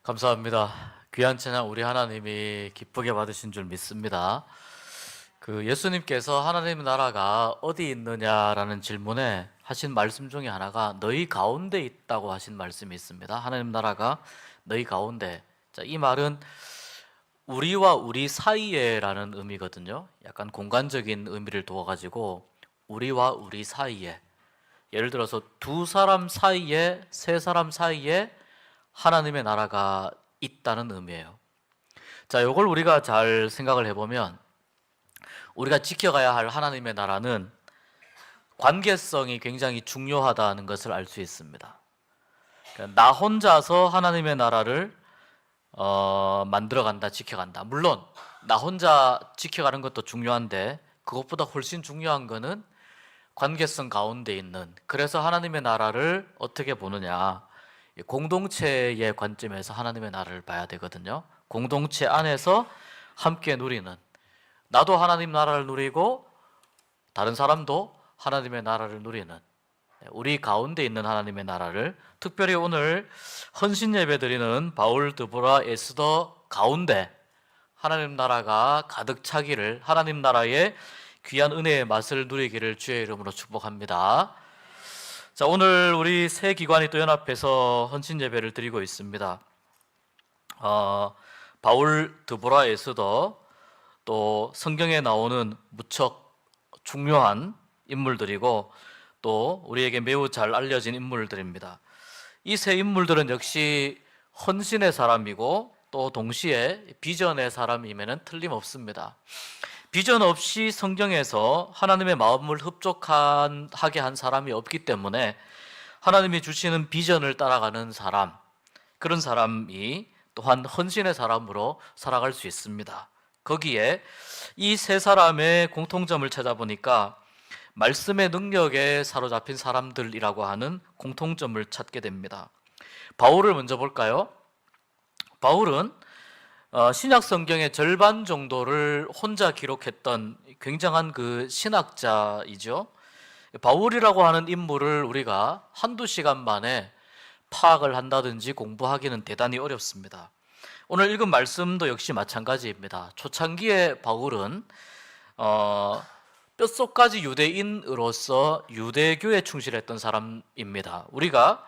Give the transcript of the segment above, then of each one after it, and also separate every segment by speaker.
Speaker 1: 감사합니다. 귀한 찬양 우리 하나님이 기쁘게 받으신 줄 믿습니다. 예수님께서 하나님 나라가 어디 있느냐라는 질문에 하신 말씀 중에 하나가 너희 가운데 있다고 하신 말씀이 있습니다. 하나님 나라가 너희 가운데. 자, 이 말은 우리와 우리 사이에라는 의미거든요. 약간 공간적인 의미를 두어가지고 우리와 우리 사이에, 예를 들어서 두 사람 사이에, 세 사람 사이에 하나님의 나라가 있다는 의미예요. 자, 이걸 우리가 잘 생각을 해보면 우리가 지켜가야 할 하나님의 나라는 관계성이 굉장히 중요하다는 것을 알 수 있습니다. 그러니까 나 혼자서 하나님의 나라를 만들어간다, 지켜간다. 물론 나 혼자 지켜가는 것도 중요한데 그것보다 훨씬 중요한 것은 관계성 가운데 있는, 그래서 하나님의 나라를 어떻게 보느냐, 공동체의 관점에서 하나님의 나라를 봐야 되거든요. 공동체 안에서 함께 누리는, 나도 하나님 나라를 누리고 다른 사람도 하나님의 나라를 누리는, 우리 가운데 있는 하나님의 나라를, 특별히 오늘 헌신 예배 드리는 바울, 드보라, 에스더 가운데 하나님 나라가 가득 차기를, 하나님 나라의 귀한 은혜의 맛을 누리기를 주의 이름으로 축복합니다. 자, 오늘 우리 세 기관이 또 연합해서 헌신 예배를 드리고 있습니다. 바울, 드보라, 에스더, 또 성경에 나오는 무척 중요한 인물들이고 또 우리에게 매우 잘 알려진 인물들입니다. 이 세 인물들은 역시 헌신의 사람이고 또 동시에 비전의 사람임에는 틀림없습니다. 비전 없이 성경에서 하나님의 마음을 흡족하게 한 사람이 없기 때문에 하나님이 주시는 비전을 따라가는 사람, 그런 사람이 또한 헌신의 사람으로 살아갈 수 있습니다. 거기에 이 세 사람의 공통점을 찾아보니까 말씀의 능력에 사로잡힌 사람들이라고 하는 공통점을 찾게 됩니다. 바울을 먼저 볼까요? 바울은 신약 성경의 절반 정도를 혼자 기록했던 굉장한 신학자이죠. 바울이라고 하는 인물을 우리가 한두 시간 만에 파악을 한다든지 공부하기는 대단히 어렵습니다. 오늘 읽은 말씀도 역시 마찬가지입니다. 초창기에 바울은 뼛속까지 유대인으로서 유대교에 충실했던 사람입니다. 우리가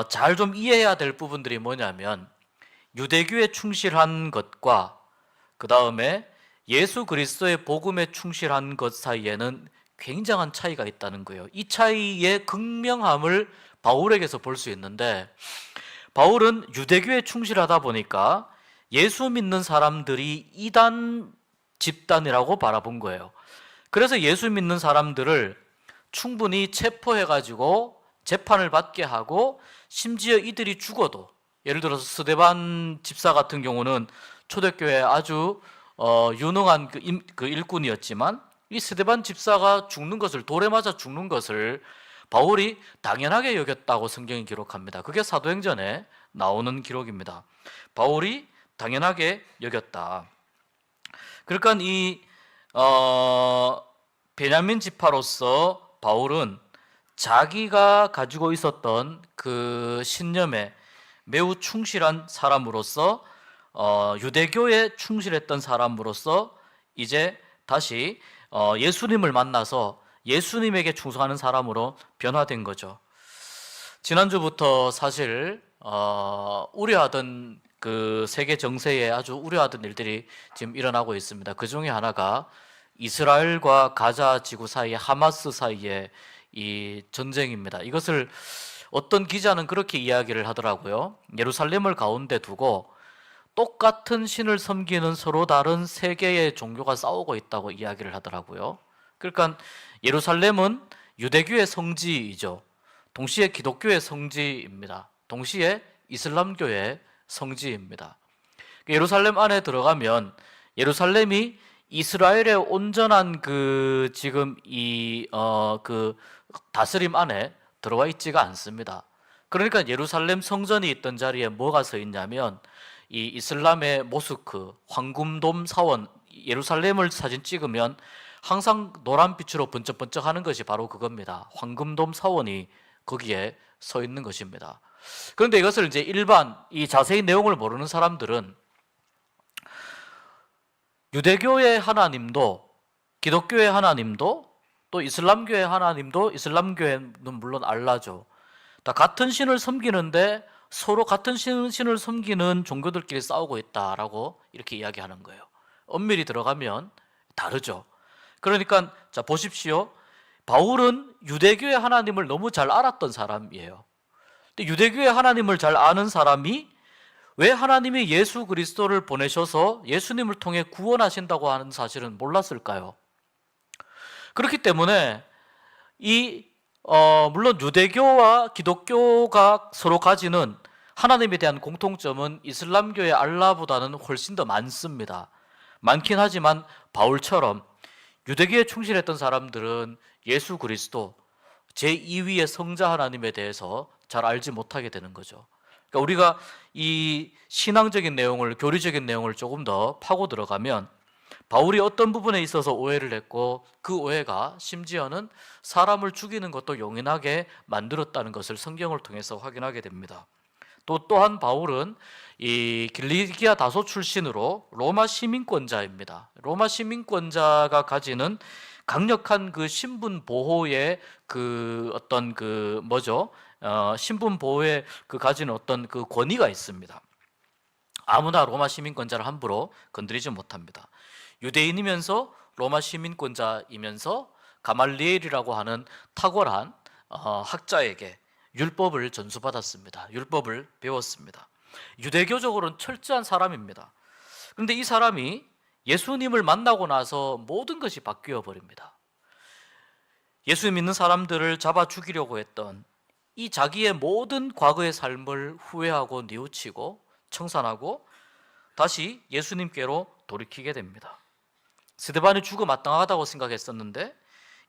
Speaker 1: 잘 좀 이해해야 될 부분들이 뭐냐면, 유대교에 충실한 것과 그 다음에 예수 그리스도의 복음에 충실한 것 사이에는 굉장한 차이가 있다는 거예요. 이 차이의 극명함을 바울에게서 볼 수 있는데, 바울은 유대교에 충실하다 보니까 예수 믿는 사람들이 이단 집단이라고 바라본 거예요. 그래서 예수 믿는 사람들을 충분히 체포해가지고 재판을 받게 하고, 심지어 이들이 죽어도, 예를 들어서 스데반 집사 같은 경우는 초대교회 아주 유능한 일꾼이었지만 이 스데반 집사가 죽는 것을, 돌에 맞아 죽는 것을 바울이 당연하게 여겼다고 성경이 기록합니다. 그게 사도행전에 나오는 기록입니다. 바울이 당연하게 여겼다. 그러니까 이 베냐민 지파로서 바울은 자기가 가지고 있었던 그 신념에 매우 충실한 사람으로서, 유대교에 충실했던 사람으로서 이제 다시 예수님을 만나서 예수님에게 충성하는 사람으로 변화된 거죠. 지난주부터 사실 우려하던 세계 정세에 아주 우려하던 일들이 지금 일어나고 있습니다. 그 중에 하나가 이스라엘과 가자 지구 사이에, 하마스 사이에 이 전쟁입니다. 이것을 어떤 기자는 그렇게 이야기를 하더라고요. 예루살렘을 가운데 두고 똑같은 신을 섬기는 서로 다른 세 개의 종교가 싸우고 있다고 이야기를 하더라고요. 그러니까 예루살렘은 유대교의 성지이죠. 동시에 기독교의 성지입니다. 동시에 이슬람교의 성지입니다. 예루살렘 안에 들어가면 예루살렘이 이스라엘의 온전한 지금 다스림 안에 들어와 있지가 않습니다. 그러니까 예루살렘 성전이 있던 자리에 뭐가 서 있냐면 이 이슬람의 모스크, 황금돔 사원, 예루살렘을 사진 찍으면 항상 노란빛으로 번쩍번쩍 하는 것이 바로 그겁니다. 황금돔 사원이 거기에 서 있는 것입니다. 그런데 이것을 이제 일반 이 자세히 내용을 모르는 사람들은 유대교의 하나님도 기독교의 하나님도 또 이슬람교의 하나님도 이슬람교회는 물론 알라죠. 다 같은 신을 섬기는데 서로 같은 신을 섬기는 종교들끼리 싸우고 있다라고 이렇게 이야기하는 거예요. 엄밀히 들어가면 다르죠. 그러니까 자 보십시오. 바울은 유대교의 하나님을 너무 잘 알았던 사람이에요. 근데 유대교의 하나님을 잘 아는 사람이 왜 하나님이 예수 그리스도를 보내셔서 예수님을 통해 구원하신다고 하는 사실은 몰랐을까요? 그렇기 때문에 물론 유대교와 기독교가 서로 가지는 하나님에 대한 공통점은 이슬람교의 알라보다는 훨씬 더 많습니다. 많긴 하지만 바울처럼 유대교에 충실했던 사람들은 예수 그리스도 제2위의 성자 하나님에 대해서 잘 알지 못하게 되는 거죠. 그러니까 우리가 이 신앙적인 내용을, 교리적인 내용을 조금 더 파고 들어가면 바울이 어떤 부분에 있어서 오해를 했고 그 오해가 심지어는 사람을 죽이는 것도 용인하게 만들었다는 것을 성경을 통해서 확인하게 됩니다. 또한 바울은 이 길리기아 다소 출신으로 로마 시민권자입니다. 로마 시민권자가 가지는 강력한 그 신분 보호의 신분 보호에 가지는 어떤 그 권위가 있습니다. 아무나 로마 시민권자를 함부로 건드리지 못합니다. 유대인이면서 로마 시민권자이면서 가말리엘이라고 하는 탁월한 학자에게 율법을 전수받았습니다. 율법을 배웠습니다. 유대교적으로는 철저한 사람입니다. 그런데 이 사람이 예수님을 만나고 나서 모든 것이 바뀌어 버립니다. 예수 믿는 사람들을 잡아 죽이려고 했던 이 자기의 모든 과거의 삶을 후회하고 뉘우치고 청산하고 다시 예수님께로 돌이키게 됩니다. 스데반이 죽어 마땅하다고 생각했었는데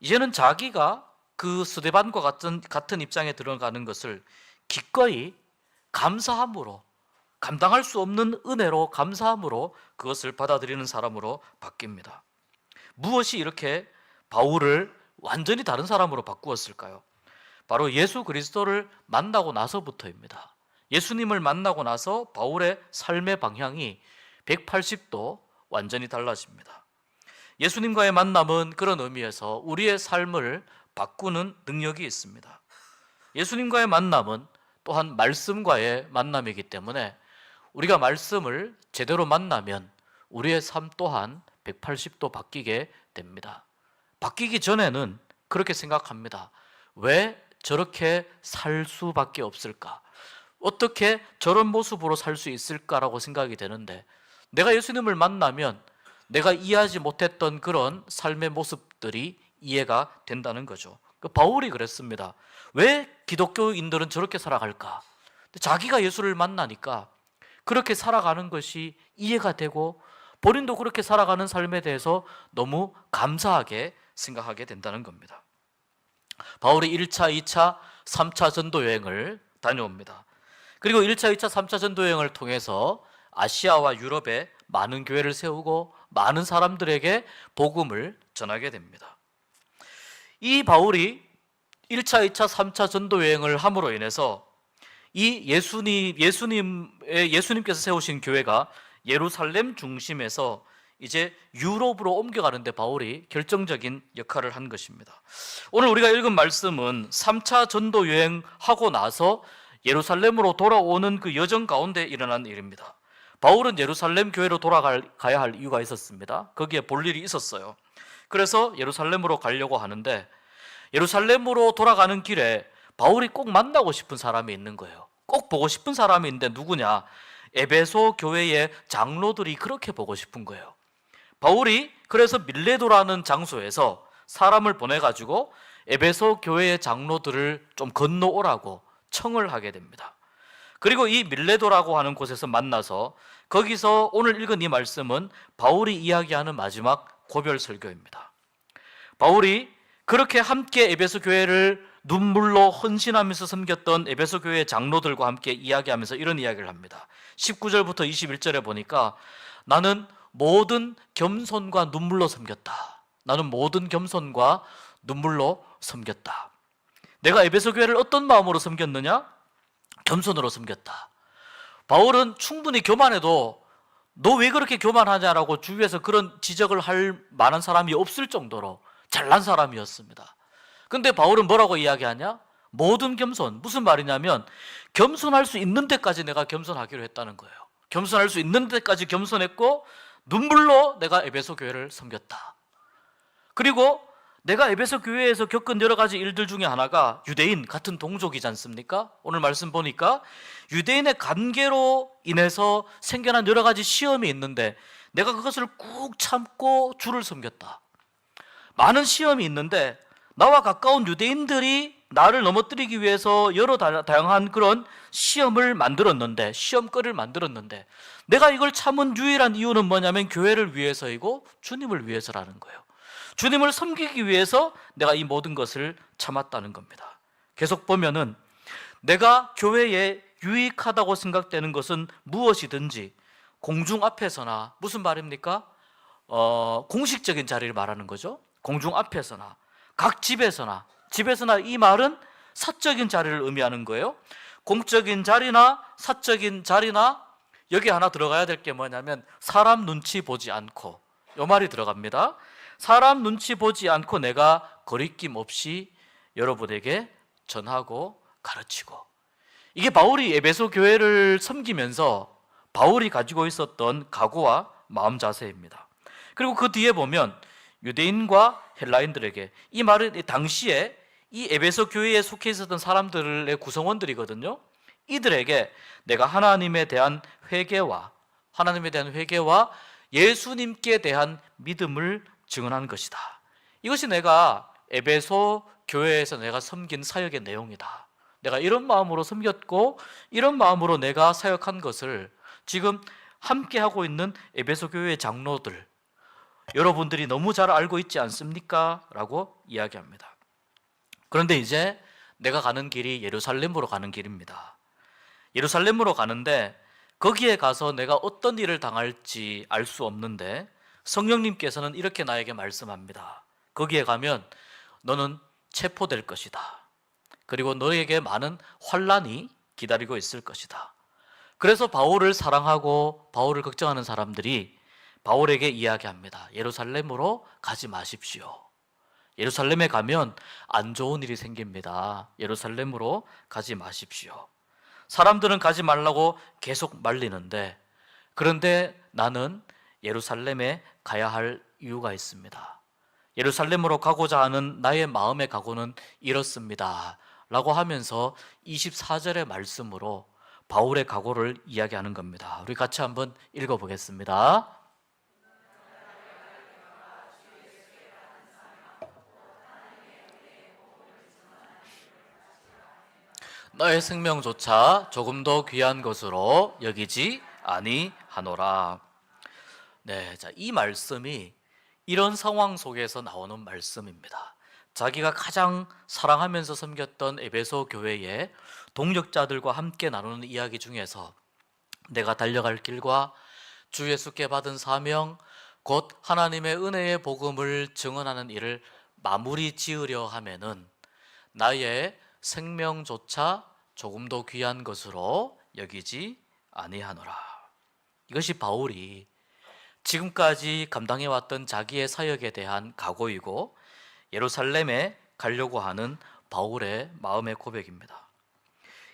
Speaker 1: 이제는 자기가 그 스데반과 같은 입장에 들어가는 것을 기꺼이 감사함으로, 감당할 수 없는 은혜로 감사함으로 그것을 받아들이는 사람으로 바뀝니다. 무엇이 이렇게 바울을 완전히 다른 사람으로 바꾸었을까요? 바로 예수 그리스도를 만나고 나서부터입니다. 예수님을 만나고 나서 바울의 삶의 방향이 180도 완전히 달라집니다. 예수님과의 만남은 그런 의미에서 우리의 삶을 바꾸는 능력이 있습니다. 예수님과의 만남은 또한 말씀과의 만남이기 때문에 우리가 말씀을 제대로 만나면 우리의 삶 또한 180도 바뀌게 됩니다. 바뀌기 전에는 그렇게 생각합니다. 왜 저렇게 살 수밖에 없을까? 어떻게 저런 모습으로 살 수 있을까라고 생각이 되는데 내가 예수님을 만나면 내가 이해하지 못했던 그런 삶의 모습들이 이해가 된다는 거죠. 바울이 그랬습니다. 왜 기독교인들은 저렇게 살아갈까? 자기가 예수를 만나니까 그렇게 살아가는 것이 이해가 되고 본인도 그렇게 살아가는 삶에 대해서 너무 감사하게 생각하게 된다는 겁니다. 바울이 1차, 2차, 3차 전도 여행을 다녀옵니다. 그리고 1차, 2차, 3차 전도 여행을 통해서 아시아와 유럽에 많은 교회를 세우고 많은 사람들에게 복음을 전하게 됩니다. 이 바울이 1차, 2차, 3차 전도 여행을 함으로 인해서 이 예수님께서 세우신 교회가 예루살렘 중심에서 이제 유럽으로 옮겨가는데 바울이 결정적인 역할을 한 것입니다. 오늘 우리가 읽은 말씀은 3차 전도 여행하고 나서 예루살렘으로 돌아오는 그 여정 가운데 일어난 일입니다. 바울은 예루살렘 교회로 돌아가야 할 이유가 있었습니다. 거기에 볼 일이 있었어요. 그래서 예루살렘으로 가려고 하는데 예루살렘으로 돌아가는 길에 바울이 꼭 만나고 싶은 사람이 있는 거예요. 꼭 보고 싶은 사람이 있는데 누구냐? 에베소 교회의 장로들이 그렇게 보고 싶은 거예요. 바울이 그래서 밀레도라는 장소에서 사람을 보내가지고 에베소 교회의 장로들을 좀 건너오라고 청을 하게 됩니다. 그리고 이 밀레도라고 하는 곳에서 만나서 거기서 오늘 읽은 이 말씀은 바울이 이야기하는 마지막 고별 설교입니다. 바울이 그렇게 함께 에베소 교회를 눈물로 헌신하면서 섬겼던 에베소 교회의 장로들과 함께 이야기하면서 이런 이야기를 합니다. 19절부터 21절에 보니까 나는 모든 겸손과 눈물로 섬겼다. 나는 모든 겸손과 눈물로 섬겼다. 내가 에베소 교회를 어떤 마음으로 섬겼느냐? 겸손으로 섬겼다. 바울은 충분히 교만해도 너 왜 그렇게 교만하냐라고 주위에서 그런 지적을 할 만한 사람이 없을 정도로 잘난 사람이었습니다. 근데 바울은 뭐라고 이야기하냐? 모든 겸손. 무슨 말이냐면 겸손할 수 있는 데까지 내가 겸손하기로 했다는 거예요. 겸손할 수 있는 데까지 겸손했고 눈물로 내가 에베소 교회를 섬겼다. 그리고 내가 에베소 교회에서 겪은 여러 가지 일들 중에 하나가 유대인, 같은 동족이지 않습니까? 오늘 말씀 보니까 유대인의 관계로 인해서 생겨난 여러 가지 시험이 있는데 내가 그것을 꾹 참고 주를 섬겼다. 많은 시험이 있는데 나와 가까운 유대인들이 나를 넘어뜨리기 위해서 여러 다양한 그런 시험을 만들었는데, 시험거리를 만들었는데 내가 이걸 참은 유일한 이유는 뭐냐면 교회를 위해서이고 주님을 위해서라는 거예요. 주님을 섬기기 위해서 내가 이 모든 것을 참았다는 겁니다. 계속 보면은 내가 교회에 유익하다고 생각되는 것은 무엇이든지 공중 앞에서나, 무슨 말입니까? 공식적인 자리를 말하는 거죠. 공중 앞에서나 각 집에서나 이 말은 사적인 자리를 의미하는 거예요. 공적인 자리나 사적인 자리나 여기 하나 들어가야 될 게 뭐냐면 사람 눈치 보지 않고, 이 말이 들어갑니다. 사람 눈치 보지 않고 내가 거리낌 없이 여러분에게 전하고 가르치고, 이게 바울이 에베소 교회를 섬기면서 바울이 가지고 있었던 각오와 마음 자세입니다. 그리고 그 뒤에 보면 유대인과 헬라인들에게, 이 말은 당시에 이 에베소 교회에 속해 있었던 사람들의 구성원들이거든요. 이들에게 내가 하나님에 대한 회개와 예수님께 대한 믿음을 증언한 것이다. 이것이 내가 에베소 교회에서 내가 섬긴 사역의 내용이다. 내가 이런 마음으로 섬겼고 이런 마음으로 내가 사역한 것을 지금 함께 하고 있는 에베소 교회의 장로들, 여러분들이 너무 잘 알고 있지 않습니까? 라고 이야기합니다. 그런데 이제 내가 가는 길이 예루살렘으로 가는 길입니다. 예루살렘으로 가는데 거기에 가서 내가 어떤 일을 당할지 알 수 없는데 성령님께서는 이렇게 나에게 말씀합니다. 거기에 가면 너는 체포될 것이다. 그리고 너에게 많은 환난이 기다리고 있을 것이다. 그래서 바울을 사랑하고 바울을 걱정하는 사람들이 바울에게 이야기합니다. 예루살렘으로 가지 마십시오. 예루살렘에 가면 안 좋은 일이 생깁니다. 예루살렘으로 가지 마십시오. 사람들은 가지 말라고 계속 말리는데, 그런데 나는 예루살렘에 가야 할 이유가 있습니다. 예루살렘으로 가고자 하는 나의 마음의 각오는 이렇습니다. 라고 하면서 24절의 말씀으로 바울의 각오를 이야기하는 겁니다. 우리 같이 한번 읽어보겠습니다. 너의 생명조차 조금도 귀한 것으로 여기지 아니하노라. 네, 자, 이 말씀이 이런 상황 속에서 나오는 말씀입니다. 자기가 가장 사랑하면서 섬겼던 에베소 교회의 동력자들과 함께 나누는 이야기 중에서 내가 달려갈 길과 주 예수께 받은 사명, 곧 하나님의 은혜의 복음을 증언하는 일을 마무리 지으려 하면은 나의 생명조차 조금도 귀한 것으로 여기지 아니하노라. 이것이 바울이 지금까지 감당해왔던 자기의 사역에 대한 각오이고 예루살렘에 가려고 하는 바울의 마음의 고백입니다.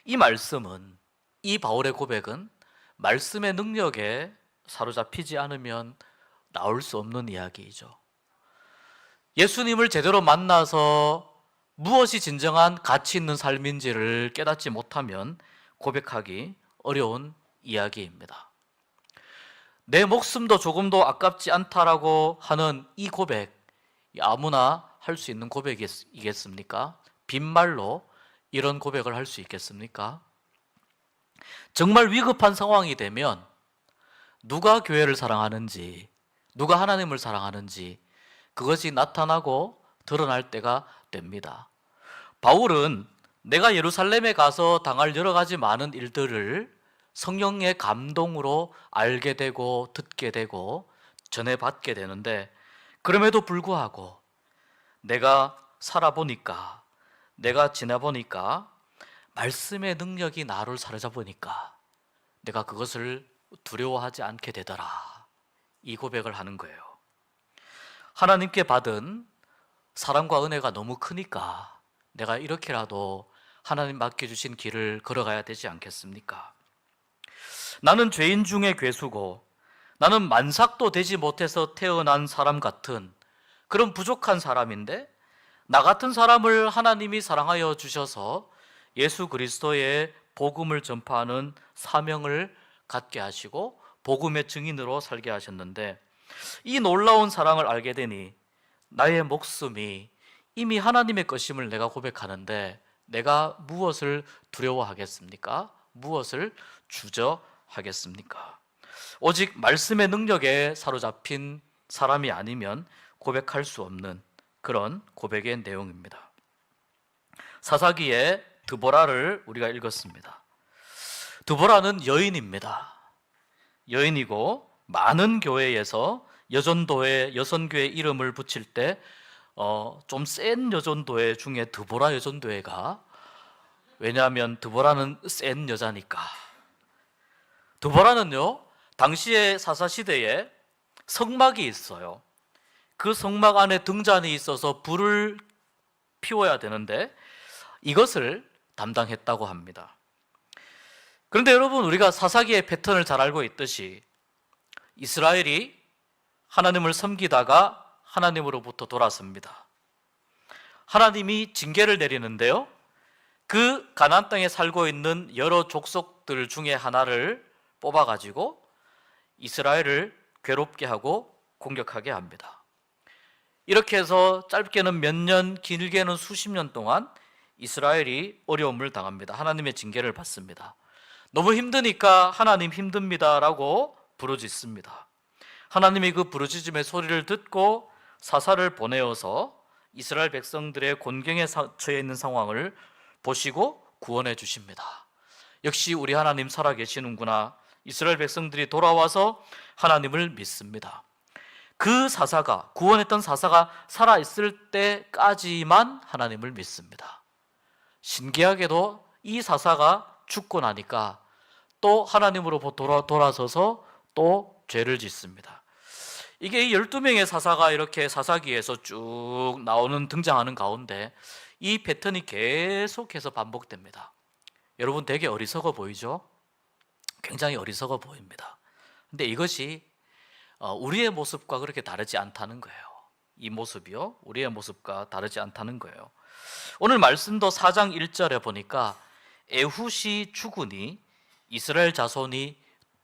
Speaker 1: 이 말씀은, 이 바울의 고백은 말씀의 능력에 사로잡히지 않으면 나올 수 없는 이야기이죠. 예수님을 제대로 만나서 무엇이 진정한 가치 있는 삶인지를 깨닫지 못하면 고백하기 어려운 이야기입니다. 내 목숨도 조금도 아깝지 않다라고 하는 이 고백, 아무나 할 수 있는 고백이겠습니까? 빈말로 이런 고백을 할 수 있겠습니까? 정말 위급한 상황이 되면 누가 교회를 사랑하는지, 누가 하나님을 사랑하는지 그것이 나타나고 드러날 때가 됩니다. 바울은 내가 예루살렘에 가서 당할 여러 가지 많은 일들을 성령의 감동으로 알게 되고 듣게 되고 전해받게 되는데, 그럼에도 불구하고 내가 살아보니까, 내가 지나보니까 말씀의 능력이 나를 사로잡으니까 내가 그것을 두려워하지 않게 되더라. 이 고백을 하는 거예요. 하나님께 받은 사랑과 은혜가 너무 크니까 내가 이렇게라도 하나님 맡겨주신 길을 걸어가야 되지 않겠습니까? 나는 죄인 중에 괴수고 나는 만삭도 되지 못해서 태어난 사람 같은 그런 부족한 사람인데, 나 같은 사람을 하나님이 사랑하여 주셔서 예수 그리스도의 복음을 전파하는 사명을 갖게 하시고 복음의 증인으로 살게 하셨는데, 이 놀라운 사랑을 알게 되니 나의 목숨이 이미 하나님의 것임을 내가 고백하는데 내가 무엇을 두려워하겠습니까? 무엇을 주저하겠습니까? 오직 말씀의 능력에 사로잡힌 사람이 아니면 고백할 수 없는 그런 고백의 내용입니다. 사사기의 드보라를 우리가 읽었습니다. 드보라는 여인입니다. 여인이고 많은 교회에서 여선교회 이름을 붙일 때 좀 센 여전도회 중에 드보라 여전도회가, 왜냐하면 드보라는 센 여자니까. 드보라는요, 당시의 사사시대에 성막이 있어요. 그 성막 안에 등잔이 있어서 불을 피워야 되는데 이것을 담당했다고 합니다. 그런데 여러분, 우리가 사사기의 패턴을 잘 알고 있듯이 이스라엘이 하나님을 섬기다가 하나님으로부터 돌아섭니다. 하나님이 징계를 내리는데요, 그 가나안 땅에 살고 있는 여러 족속들 중에 하나를 뽑아가지고 이스라엘을 괴롭게 하고 공격하게 합니다. 이렇게 해서 짧게는 몇 년, 길게는 수십 년 동안 이스라엘이 어려움을 당합니다. 하나님의 징계를 받습니다. 너무 힘드니까 하나님 힘듭니다라고 부르짖습니다. 하나님이 그 부르짖음의 소리를 듣고 사사를 보내어서 이스라엘 백성들의 곤경에 처해 있는 상황을 보시고 구원해 주십니다. 역시 우리 하나님 살아계시는구나. 이스라엘 백성들이 돌아와서 하나님을 믿습니다. 그 사사가, 구원했던 사사가 살아있을 때까지만 하나님을 믿습니다. 신기하게도 이 사사가 죽고 나니까 또 하나님으로부터 돌아서서 또 죄를 짓습니다. 이게 이 12명의 사사가 이렇게 사사기에서 쭉 등장하는 가운데 이 패턴이 계속해서 반복됩니다. 여러분, 되게 어리석어 보이죠? 굉장히 어리석어 보입니다. 근데 이것이 우리의 모습과 그렇게 다르지 않다는 거예요. 이 모습이요, 우리의 모습과 다르지 않다는 거예요. 오늘 말씀도 4장 1절에 보니까 에훗이 죽으니 이스라엘 자손이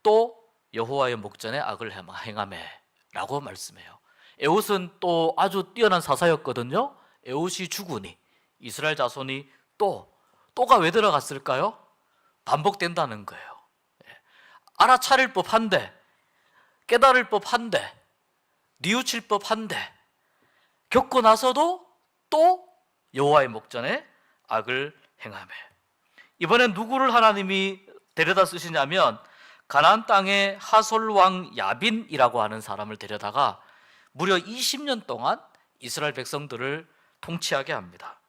Speaker 1: 또 여호와의 목전에 악을 행하매 라고 말씀해요. 에훗은 또 아주 뛰어난 사사였거든요. 에훗이 죽으니 이스라엘 자손이 또가 왜 들어갔을까요? 반복된다는 거예요. 알아차릴 법한데, 깨달을 법한데, 뉘우칠 법한데 겪고 나서도 또 여호와의 목전에 악을 행하매. 이번엔 누구를 하나님이 데려다 쓰시냐면 가나안 땅의 하솔 왕 야빈이라고 하는 사람을 데려다가 무려 20년 동안 이스라엘 백성들을 통치하게 합니다.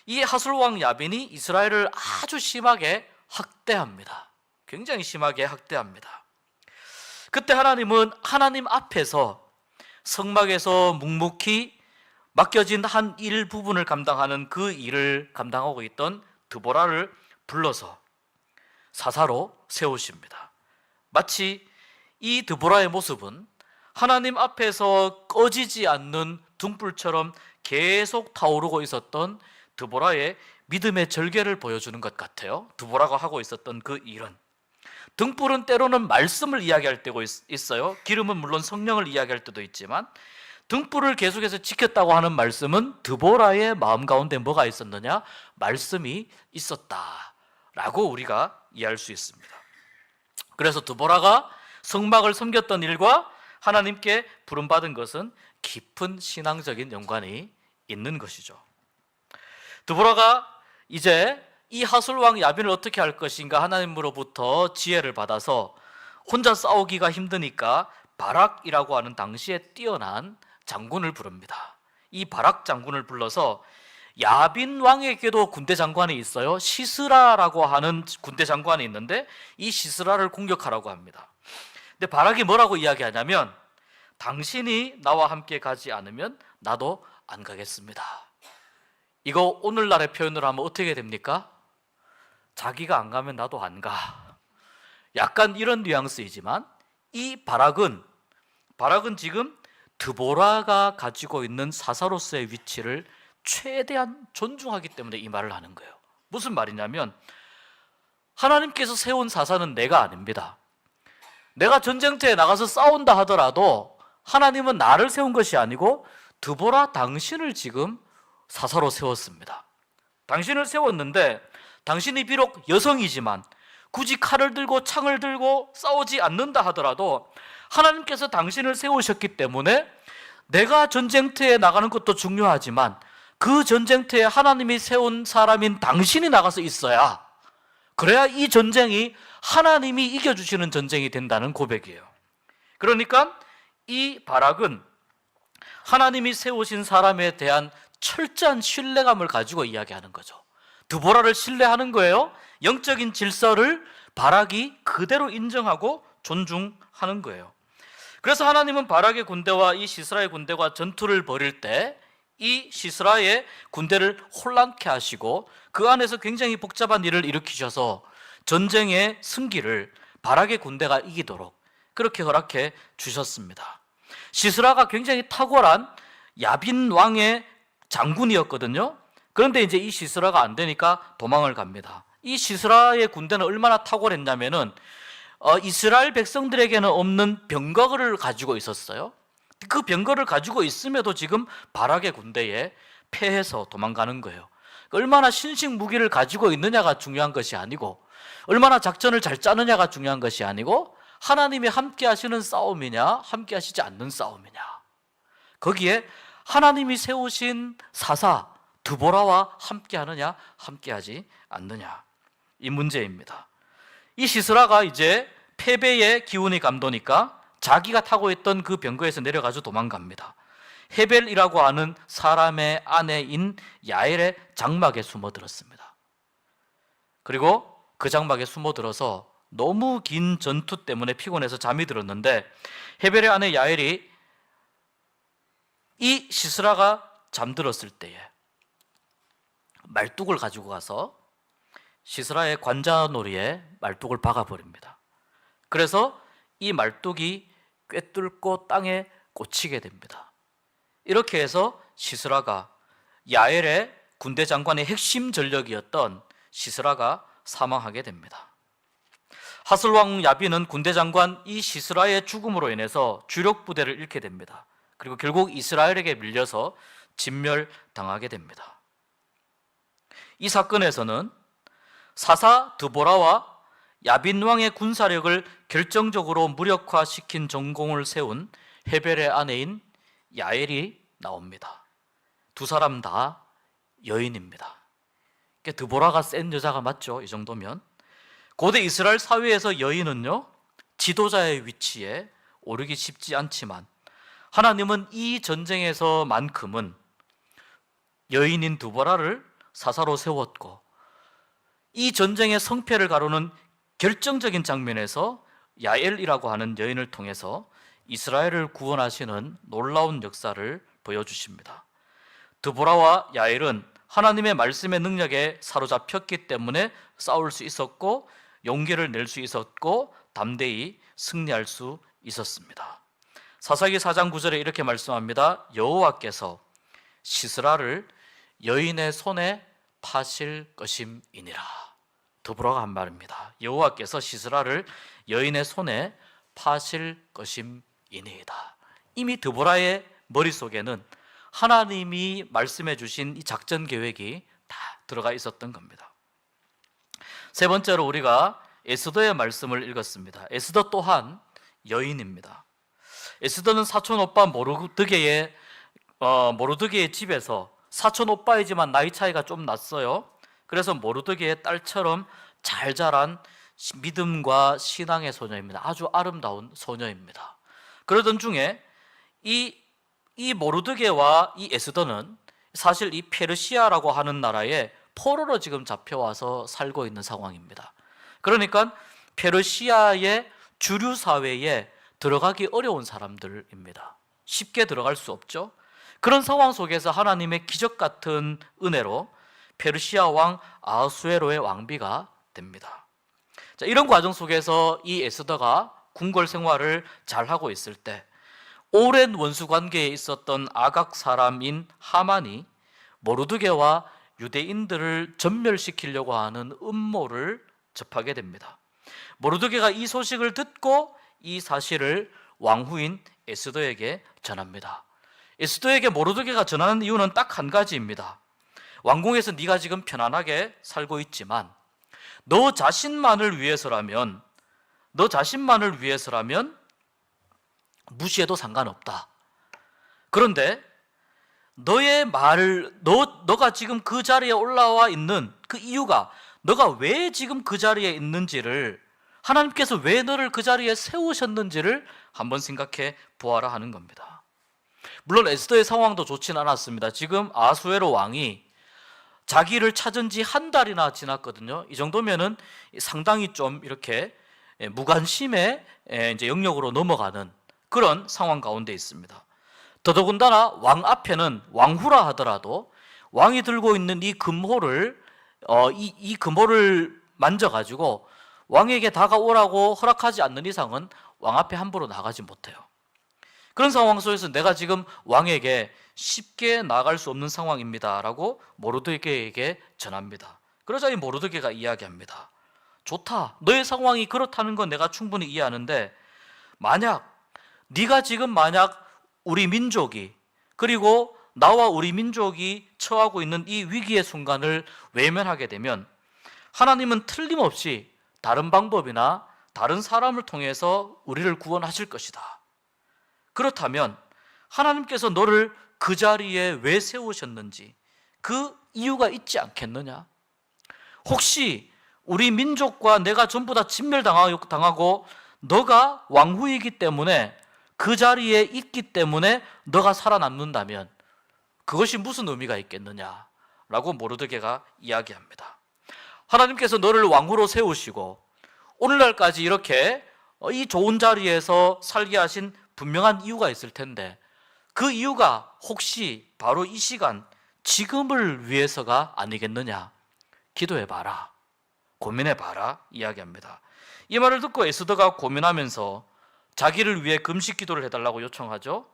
Speaker 1: 이 하솔 왕 야빈이 이스라엘을 아주 심하게 학대합니다. 굉장히 심하게 학대합니다. 그때 하나님은 하나님 앞에서 성막에서 묵묵히 맡겨진 한 일부분을 감당하는 그 일을 감당하고 있던 드보라를 불러서 사사로 세우십니다. 마치 이 드보라의 모습은 하나님 앞에서 꺼지지 않는 등불처럼 계속 타오르고 있었던 드보라의 믿음의 절개를 보여주는 것 같아요. 드보라가 하고 있었던 그 일은, 등불은 때로는 말씀을 이야기할 때도 있어요. 기름은 물론 성령을 이야기할 때도 있지만 등불을 계속해서 지켰다고 하는 말씀은 드보라의 마음 가운데 뭐가 있었느냐? 말씀이 있었다라고 우리가 이해할 수 있습니다. 그래서 드보라가 성막을 섬겼던 일과 하나님께 부름받은 것은 깊은 신앙적인 연관이 있는 것이죠. 드보라가 이제 이 하솔 왕 야빈을 어떻게 할 것인가 하나님으로부터 지혜를 받아서 혼자 싸우기가 힘드니까 바락이라고 하는 당시에 뛰어난 장군을 부릅니다. 이 바락 장군을 불러서 야빈 왕에게도 군대 장관이 있어요. 시스라라고 하는 군대 장관이 있는데 이 시스라를 공격하라고 합니다. 근데 바락이 뭐라고 이야기하냐면 당신이 나와 함께 가지 않으면 나도 안 가겠습니다. 이거 오늘날의 표현으로 하면 어떻게 됩니까? 자기가 안 가면 나도 안 가. 약간 이런 뉘앙스이지만 이 바락은 지금 드보라가 가지고 있는 사사로서의 위치를 최대한 존중하기 때문에 이 말을 하는 거예요. 무슨 말이냐면 하나님께서 세운 사사는 내가 아닙니다. 내가 전쟁터에 나가서 싸운다 하더라도 하나님은 나를 세운 것이 아니고 드보라 당신을 지금 사사로 세웠습니다. 당신을 세웠는데 당신이 비록 여성이지만 굳이 칼을 들고 창을 들고 싸우지 않는다 하더라도 하나님께서 당신을 세우셨기 때문에 내가 전쟁터에 나가는 것도 중요하지만 그 전쟁터에 하나님이 세운 사람인 당신이 나가서 있어야, 그래야 이 전쟁이 하나님이 이겨주시는 전쟁이 된다는 고백이에요. 그러니까 이 바락은 하나님이 세우신 사람에 대한 철저한 신뢰감을 가지고 이야기하는 거죠. 드보라를 신뢰하는 거예요. 영적인 질서를 바락이 그대로 인정하고 존중하는 거예요. 그래서 하나님은 바락의 군대와 이 시스라의 군대가 전투를 벌일 때 이 시스라의 군대를 혼란케 하시고 그 안에서 굉장히 복잡한 일을 일으키셔서 전쟁의 승기를 바락의 군대가 이기도록 그렇게 허락해 주셨습니다. 시스라가 굉장히 탁월한 야빈 왕의 장군이었거든요. 그런데 이제 이 시스라가 안 되니까 도망을 갑니다. 이 시스라의 군대는 얼마나 탁월했냐면은 이스라엘 백성들에게는 없는 병거를 가지고 있었어요. 그 병거를 가지고 있음에도 지금 바락의 군대에 패해서 도망가는 거예요. 얼마나 신식 무기를 가지고 있느냐가 중요한 것이 아니고, 얼마나 작전을 잘 짜느냐가 중요한 것이 아니고, 하나님이 함께 하시는 싸움이냐 함께 하시지 않는 싸움이냐, 거기에 하나님이 세우신 사사 드보라와 함께 하느냐 함께 하지 않느냐, 이 문제입니다. 이 시스라가 이제 패배의 기운이 감도니까 자기가 타고 있던 그 병거에서 내려가서 도망갑니다. 헤벨이라고 하는 사람의 아내인 야엘의 장막에 숨어들었습니다. 그리고 그 장막에 숨어들어서 너무 긴 전투 때문에 피곤해서 잠이 들었는데, 헤벨의 아내 야엘이 이 시스라가 잠들었을 때에 말뚝을 가지고 가서 시스라의 관자놀이에 말뚝을 박아버립니다. 그래서 이 말뚝이 꿰뚫고 땅에 꽂히게 됩니다. 이렇게 해서 시스라가, 야엘의 군대 장관의 핵심 전력이었던 시스라가 사망하게 됩니다. 하슬왕 야빈은 군대 장관 이 시스라의 죽음으로 인해서 주력 부대를 잃게 됩니다. 그리고 결국 이스라엘에게 밀려서 진멸당하게 됩니다. 이 사건에서는 사사 드보라와 야빈 왕의 군사력을 결정적으로 무력화시킨 전공을 세운 헤벨의 아내인 야엘이 나옵니다. 두 사람 다 여인입니다. 드보라가 센 여자가 맞죠? 이 정도면. 고대 이스라엘 사회에서 여인은요, 지도자의 위치에 오르기 쉽지 않지만 하나님은 이 전쟁에서만큼은 여인인 드보라를 사사로 세웠고, 이 전쟁의 성패를 가르는 결정적인 장면에서 야엘이라고 하는 여인을 통해서 이스라엘을 구원하시는 놀라운 역사를 보여주십니다. 드보라와 야엘은 하나님의 말씀의 능력에 사로잡혔기 때문에 싸울 수 있었고, 용기를 낼 수 있었고, 담대히 승리할 수 있었습니다. 사사기 4장 9절에 이렇게 말씀합니다. 여호와께서 시스라를 여인의 손에 파실 것임이니라. 드보라가 한 말입니다. 여호와께서 시스라를 여인의 손에 파실 것임이니이다. 이미 드보라의 머릿속에는 하나님이 말씀해 주신 이 작전 계획이 다 들어가 있었던 겁니다. 세 번째로 우리가 에스더의 말씀을 읽었습니다. 에스더 또한 여인입니다. 에스더는 사촌 오빠 모르드게의 집에서, 사촌 오빠이지만 나이 차이가 좀 났어요. 그래서 모르드게의 딸처럼 잘 자란 믿음과 신앙의 소녀입니다. 아주 아름다운 소녀입니다. 그러던 중에 이 모르드게와 이 에스더는 사실 이 페르시아라고 하는 나라에 포로로 지금 잡혀와서 살고 있는 상황입니다. 그러니까 페르시아의 주류 사회에 들어가기 어려운 사람들입니다. 쉽게 들어갈 수 없죠. 그런 상황 속에서 하나님의 기적 같은 은혜로 페르시아 왕 아하수에로의 왕비가 됩니다. 자, 이런 과정 속에서 이 에스더가 궁궐 생활을 잘 하고 있을 때 오랜 원수 관계에 있었던 아각 사람인 하만이 모르드게와 유대인들을 전멸시키려고 하는 음모를 접하게 됩니다. 모르드게가 이 소식을 듣고 이 사실을 왕후인 에스더에게 전합니다. 에스더에게 모르드게가 전하는 이유는 딱 한 가지입니다. 왕궁에서 네가 지금 편안하게 살고 있지만 너 자신만을 위해서라면 무시해도 상관없다. 그런데 너가 지금 그 자리에 올라와 있는 그 이유가, 너가 왜 지금 그 자리에 있는지를, 하나님께서 왜 너를 그 자리에 세우셨는지를 한번 생각해 보아라 하는 겁니다. 물론 에스더의 상황도 좋진 않았습니다. 지금 아수에로 왕이 자기를 찾은 지 한 달이나 지났거든요. 이 정도면은 상당히 좀 이렇게 무관심의 이제 영역으로 넘어가는 그런 상황 가운데 있습니다. 더더군다나 왕 앞에는 왕후라 하더라도 왕이 들고 있는 이 금호를 이 금호를 만져가지고 왕에게 다가오라고 허락하지 않는 이상은 왕 앞에 함부로 나가지 못해요. 그런 상황 속에서 내가 지금 왕에게 쉽게 나갈 수 없는 상황입니다 라고 모르드게에게 전합니다. 그러자 이 모르드게가 이야기합니다. 좋다, 너의 상황이 그렇다는 건 내가 충분히 이해하는데 네가 지금 만약 우리 민족이, 그리고 나와 우리 민족이 처하고 있는 이 위기의 순간을 외면하게 되면 하나님은 틀림없이 다른 방법이나 다른 사람을 통해서 우리를 구원하실 것이다. 그렇다면 하나님께서 너를 그 자리에 왜 세우셨는지 그 이유가 있지 않겠느냐? 혹시 우리 민족과 내가 전부 다 진멸당하고 너가 왕후이기 때문에, 그 자리에 있기 때문에 너가 살아남는다면 그것이 무슨 의미가 있겠느냐 라고 모르드게가 이야기합니다. 하나님께서 너를 왕후로 세우시고 오늘날까지 이렇게 이 좋은 자리에서 살게 하신 분명한 이유가 있을 텐데 그 이유가 혹시 바로 이 시간, 지금을 위해서가 아니겠느냐? 기도해봐라, 고민해봐라 이야기합니다. 이 말을 듣고 에스더가 고민하면서 자기를 위해 금식 기도를 해달라고 요청하죠.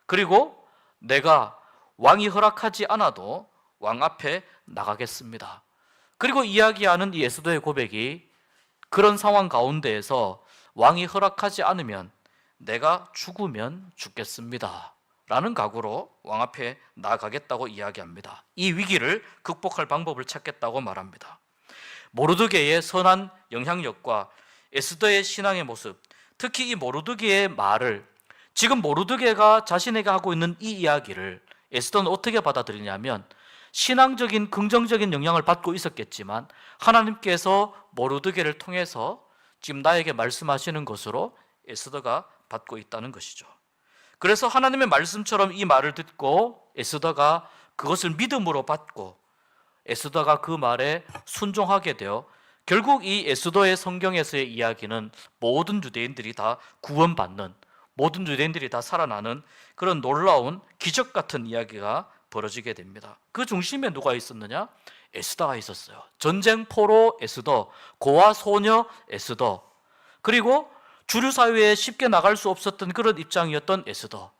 Speaker 1: 그리고 내가 왕이 허락하지 않아도 왕 앞에 나가겠습니다. 그리고 이야기하는 이 에스더의 고백이 그런 상황 가운데에서 왕이 허락하지 않으면 내가 죽으면 죽겠습니다 라는 각오로 왕 앞에 나가겠다고 이야기합니다. 이 위기를 극복할 방법을 찾겠다고 말합니다. 모르드게의 선한 영향력과 에스더의 신앙의 모습, 특히 이 모르드게의 말을, 지금 모르드게가 자신에게 하고 있는 이 이야기를 에스더는 어떻게 받아들이냐면 신앙적인 긍정적인 영향을 받고 있었겠지만 하나님께서 모르드게를 통해서 지금 나에게 말씀하시는 것으로 에스더가 받고 있다는 것이죠. 그래서 하나님의 말씀처럼 이 말을 듣고 에스더가 그것을 믿음으로 받고 에스더가 그 말에 순종하게 되어 결국 이 에스더의 성경에서의 이야기는 모든 유대인들이 다 구원받는, 모든 유대인들이 다 살아나는 그런 놀라운 기적 같은 이야기가 벌어지게 됩니다. 그 중심에 누가 있었느냐? 에스더가 있었어요. 전쟁 포로 에스더, 고아 소녀 에스더, 그리고 주류 사회에 쉽게 나갈 수 없었던 그런 입장이었던 에스더.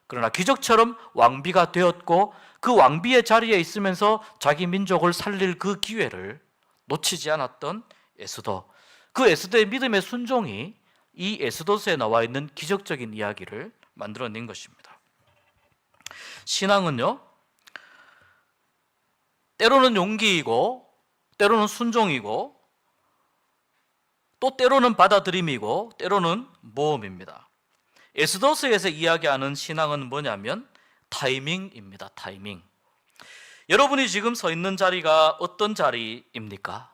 Speaker 1: 그러나 기적처럼 왕비가 되었고 그 왕비의 자리에 있으면서 자기 민족을 살릴 그 기회를 놓치지 않았던 에스더. 그 에스더의 믿음의 순종이 이 에스더서에 나와 있는 기적적인 이야기를 만들어낸 것입니다. 신앙은요, 때로는 용기이고 때로는 순종이고 또 때로는 받아들임이고 때로는 모험입니다. 에스더서에서 이야기하는 신앙은 뭐냐면 타이밍입니다. 타이밍. 여러분이 지금 서 있는 자리가 어떤 자리입니까?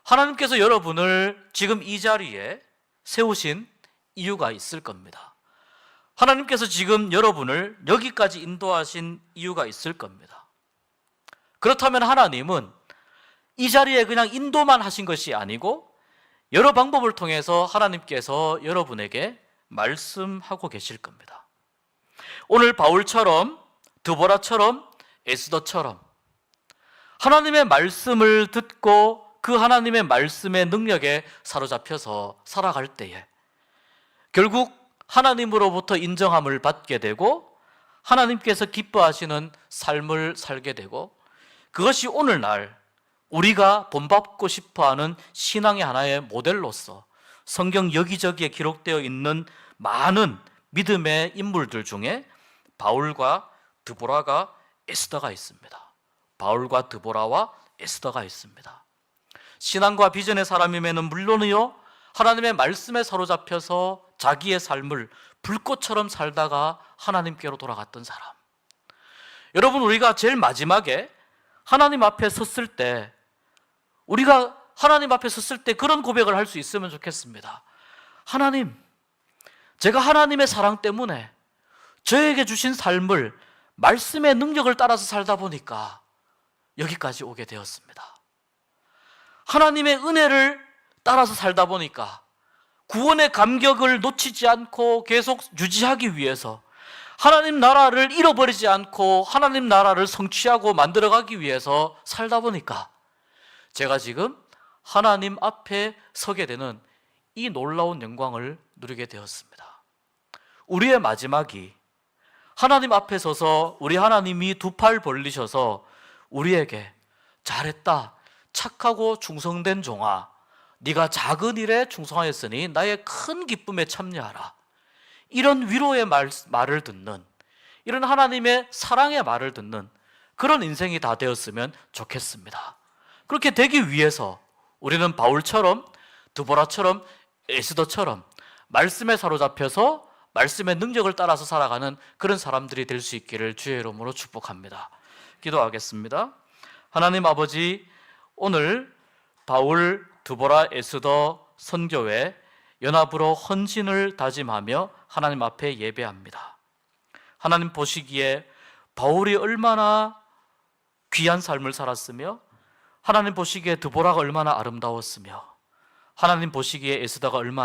Speaker 1: 하나님께서 여러분을 지금 이 자리에 세우신 이유가 있을 겁니다. 하나님께서 지금 여러분을 여기까지 인도하신 이유가 있을 겁니다. 그렇다면 하나님은 이 자리에 그냥 인도만 하신 것이 아니고 여러 방법을 통해서 하나님께서 여러분에게 말씀하고 계실 겁니다. 오늘 바울처럼, 드보라처럼, 에스더처럼 하나님의 말씀을 듣고 그 하나님의 말씀의 능력에 사로잡혀서 살아갈 때에 결국 하나님으로부터 인정함을 받게 되고 하나님께서 기뻐하시는 삶을 살게 되고, 그것이 오늘날 우리가 본받고 싶어하는 신앙의 하나의 모델로서 성경 여기저기에 기록되어 있는 많은 믿음의 인물들 중에 바울과 드보라가 에스더가 있습니다. 바울과 드보라와 에스더가 있습니다. 신앙과 비전의 사람임에는 물론이요, 하나님의 말씀에 사로잡혀서 자기의 삶을 불꽃처럼 살다가 하나님께로 돌아갔던 사람. 여러분, 우리가 제일 마지막에 하나님 앞에 섰을 때, 우리가 하나님 앞에 섰을 때 그런 고백을 할 수 있으면 좋겠습니다. 하나님, 제가 하나님의 사랑 때문에 저에게 주신 삶을 말씀의 능력을 따라서 살다 보니까 여기까지 오게 되었습니다. 하나님의 은혜를 따라서 살다 보니까 구원의 감격을 놓치지 않고 계속 유지하기 위해서, 하나님 나라를 잃어버리지 않고 하나님 나라를 성취하고 만들어가기 위해서 살다 보니까 제가 지금 하나님 앞에 서게 되는 이 놀라운 영광을 누리게 되었습니다. 우리의 마지막이 하나님 앞에 서서 우리 하나님이 두 팔 벌리셔서 우리에게 잘했다, 착하고 충성된 종아, 네가 작은 일에 충성하였으니 나의 큰 기쁨에 참여하라, 이런 위로의 말을 듣는, 이런 하나님의 사랑의 말을 듣는 그런 인생이 다 되었으면 좋겠습니다. 그렇게 되기 위해서 우리는 바울처럼, 드보라처럼, 에스더처럼 말씀에 사로잡혀서 말씀의 능력을 따라서 살아가는 그런 사람들이 될 수 있기를 주의 이름으로 축복합니다. 기도하겠습니다. 하나님 아버지, 오늘 바울, 드보라, 에스더 선교회 연합으로 헌신을 다짐하며 하나님 앞에 예배합니다. 하나님 보시기에 바울이 얼마나 귀한 삶을 살았으며, 하나님 보시기에 드보라가 얼마나 아름다웠으며, 하나님 보시기에 에스더가 얼마나